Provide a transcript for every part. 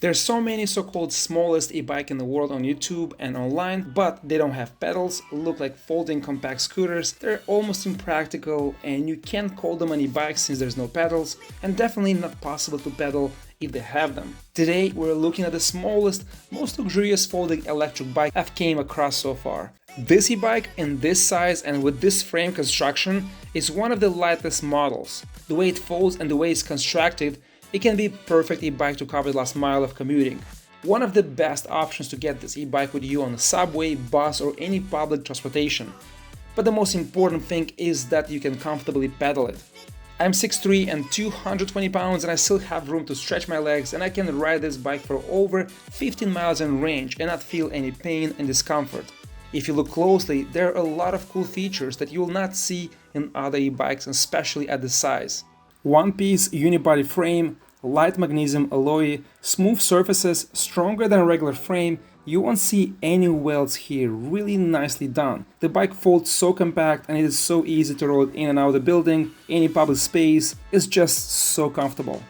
There's so many so-called smallest e-bike in the world on YouTube and online, but they don't have pedals, look like folding compact scooters, they're almost impractical, and you can't call them an e-bike since there's no pedals, and definitely not possible to pedal if they have them. Today we're looking at the smallest, most luxurious folding electric bike I've came across so far. This e-bike in this size and with this frame construction is one of the lightest models. The way it folds and the way it's constructed, it can be a perfect e-bike to cover the last mile of commuting. One of the best options to get this e-bike with you on a subway, bus or any public transportation. But the most important thing is that you can comfortably pedal it. I'm 6'3" and 220 pounds and I still have room to stretch my legs, and I can ride this bike for over 15 miles in range and not feel any pain and discomfort. If you look closely, there are a lot of cool features that you will not see in other e-bikes, especially at this size. One-piece unibody frame, light magnesium alloy, smooth surfaces, stronger than a regular frame, you won't see any welds here, really nicely done. The bike folds so compact and it is so easy to roll in and out of the building, any public space, it's just so comfortable.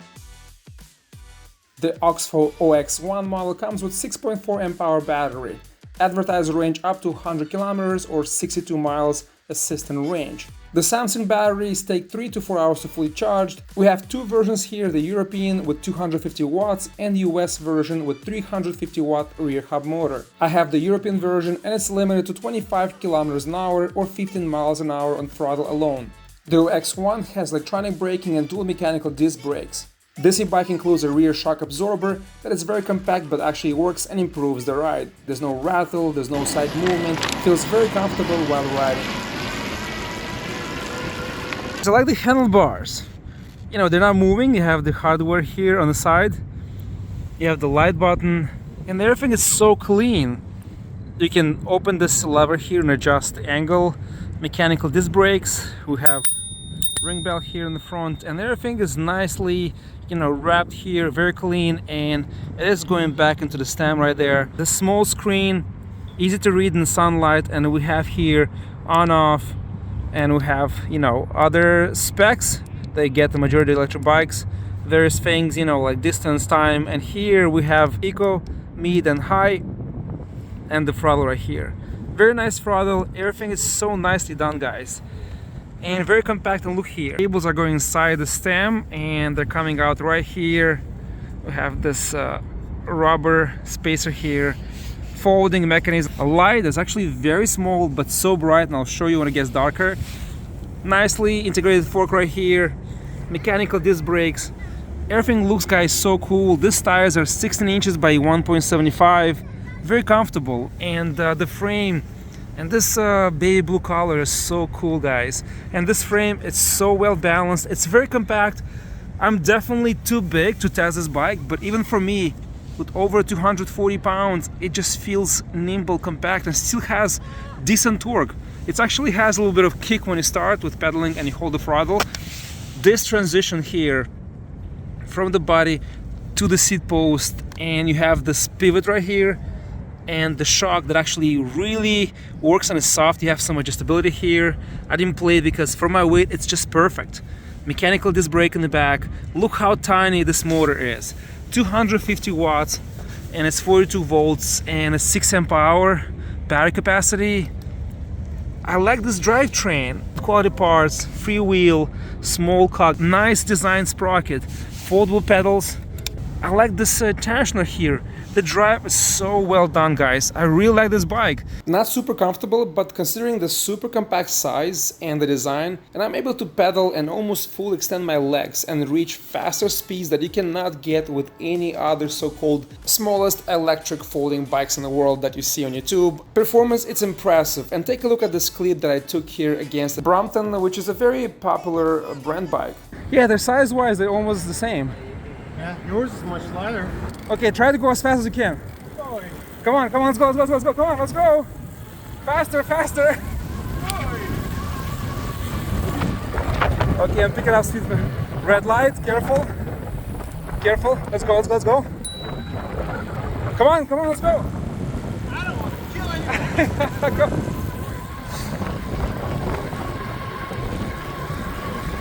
The OXFO OX model comes with 6.4 amp-hour battery, advertised range up to 100 km or 62 miles assistant range. The Samsung batteries take 3 to 4 hours to fully charge. We have two versions here, the European with 250 watts and the US version with 350 watt rear hub motor. I have the European version and it's limited to 25 km an hour or 15 miles an hour on throttle alone. The OX1 has electronic braking and dual mechanical disc brakes. This e-bike includes a rear shock absorber that is very compact but actually works and improves the ride. There's no rattle, there's no side movement, feels very comfortable while riding. I like the handlebars. You know, they're not moving, you have the hardware here on the side, you have the light button, and everything is so clean. You can open this lever here and adjust the angle, mechanical disc brakes, we have ring bell here in the front, and everything is nicely, wrapped here, very clean, and it is going back into the stem right there. The small screen, easy to read in sunlight, and we have here on off, and we have other specs that get the majority of electric bikes. There's things like distance, time, and here we have eco, mid and high, and the throttle right here. Very nice throttle, everything is so nicely done, guys, and very compact. And look here, cables are going inside the stem and they're coming out right here. We have this rubber spacer here, folding mechanism. A light is actually very small but so bright, and I'll show you when it gets darker. Nicely integrated fork right here, mechanical disc brakes. Everything looks, guys, so cool. These tires are 16 inches by 1.75, very comfortable, and the frame and this baby blue color is so cool, guys. And this frame, it's so well balanced, it's very compact. I'm definitely too big to test this bike, but even for me, with over 240 pounds, it just feels nimble, compact, and still has decent torque. It actually has a little bit of kick when you start with pedaling and you hold the throttle. This transition here from the body to the seat post, and you have this pivot right here, and the shock that actually really works and is soft. You have some adjustability here. I didn't play it because for my weight it's just perfect. Mechanical disc brake in the back. Look how tiny this motor is. 250 watts, and it's 42 volts and a 6 amp hour battery capacity. I like this drivetrain, quality parts, freewheel, small cog, nice design sprocket, foldable pedals. I like this tensioner here. The drive is so well done, guys. I really like this bike. Not super comfortable, but considering the super compact size and the design, and I'm able to pedal and almost full extend my legs and reach faster speeds that you cannot get with any other so-called smallest electric folding bikes in the world that you see on YouTube. Performance, it's impressive. And take a look at this clip that I took here against the Brompton, which is a very popular brand bike. Yeah, they're size-wise, they're almost the same. Yeah, yours is much lighter. Okay, try to go as fast as you can. Boy. Come on, let's go, come on, let's go. Faster. Boy. Okay, I'm picking up speed. Red light, careful. Let's go. Come on, let's go. I don't want to kill you. Go.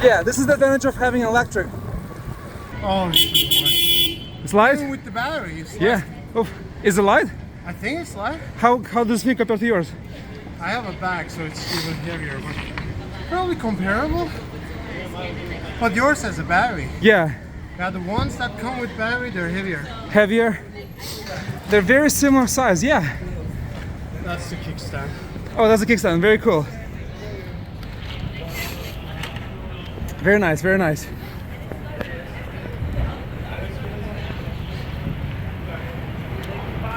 Yeah, this is the advantage of having electric. Oh, boy. It's light? Even with the battery, it's light. Yeah. Oh, is it light? I think it's light. How does it feel compared to yours? I have a bag, so it's even heavier, but probably comparable. But yours has a battery. Yeah. Yeah, the ones that come with battery, they're heavier. Heavier. They're very similar size, yeah. That's the kickstand. Oh, that's a kickstand. Very cool. Very nice, very nice.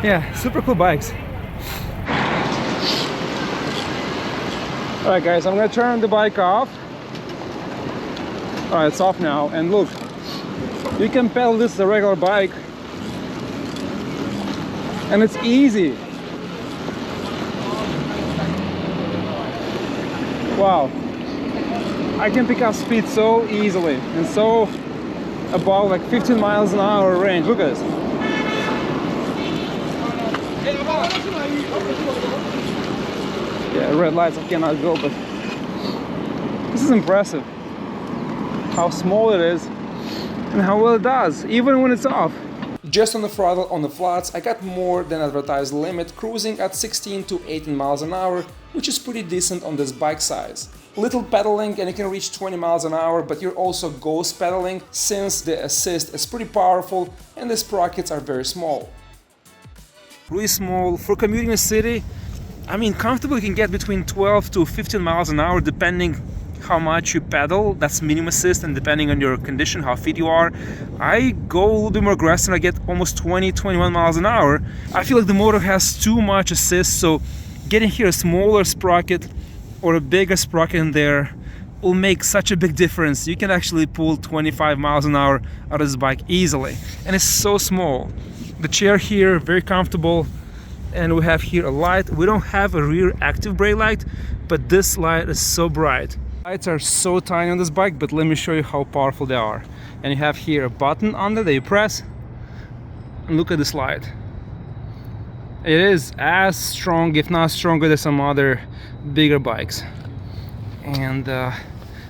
Yeah, super cool bikes. Alright guys, I'm gonna turn the bike off. Alright, it's off now, and look, you can pedal this as a regular bike and it's easy. Wow, I can pick up speed so easily and so above like 15 miles an hour range. Look at this. Yeah, red lights I cannot go, but this is impressive. How small it is and how well it does, even when it's off. Just on the throttle on the flats, I got more than advertised limit, cruising at 16 to 18 miles an hour, which is pretty decent on this bike size. Little pedaling and you can reach 20 miles an hour, but you're also ghost pedaling since the assist is pretty powerful and the sprockets are very small. Really small. For commuting in a city, I mean, comfortably you can get between 12 to 15 miles an hour depending how much you pedal. That's minimum assist, and depending on your condition, how fit you are. I go a little bit more aggressive. I get almost 20-21 miles an hour. I feel like the motor has too much assist, so getting here a smaller sprocket or a bigger sprocket in there will make such a big difference. You can actually pull 25 miles an hour out of this bike easily, and it's so small. The chair here, very comfortable, and we have here a light. We don't have a rear active brake light, but this light is so bright. Lights are so tiny on this bike, but let me show you how powerful they are. And you have here a button under that you press, and look at this light. It is as strong, if not stronger, than some other bigger bikes. And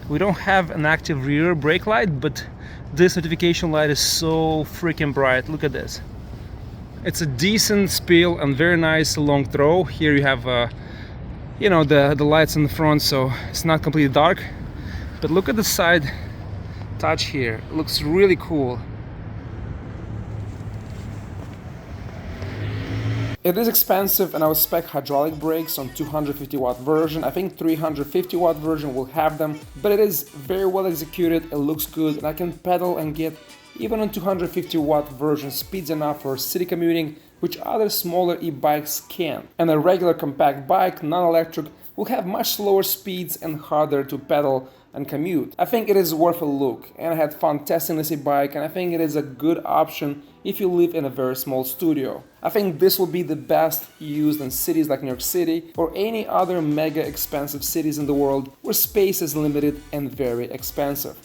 we don't have an active rear brake light, but this notification light is so freaking bright. Look at this. It's a decent spill and very nice long throw. Here you have you know, the lights in the front, so it's not completely dark. But look at the side touch here. It looks really cool. It is expensive, and I would spec hydraulic brakes on 250 watt version. I think 350 watt version will have them, but it is very well executed, it looks good, and I can pedal and get even on 250 watt version speeds enough for city commuting, which other smaller e-bikes can. And a regular compact bike, non-electric, will have much slower speeds and harder to pedal and commute. I think it is worth a look, and I had fun testing this e-bike, and I think it is a good option if you live in a very small studio. I think this will be the best used in cities like New York City or any other mega expensive cities in the world where space is limited and very expensive.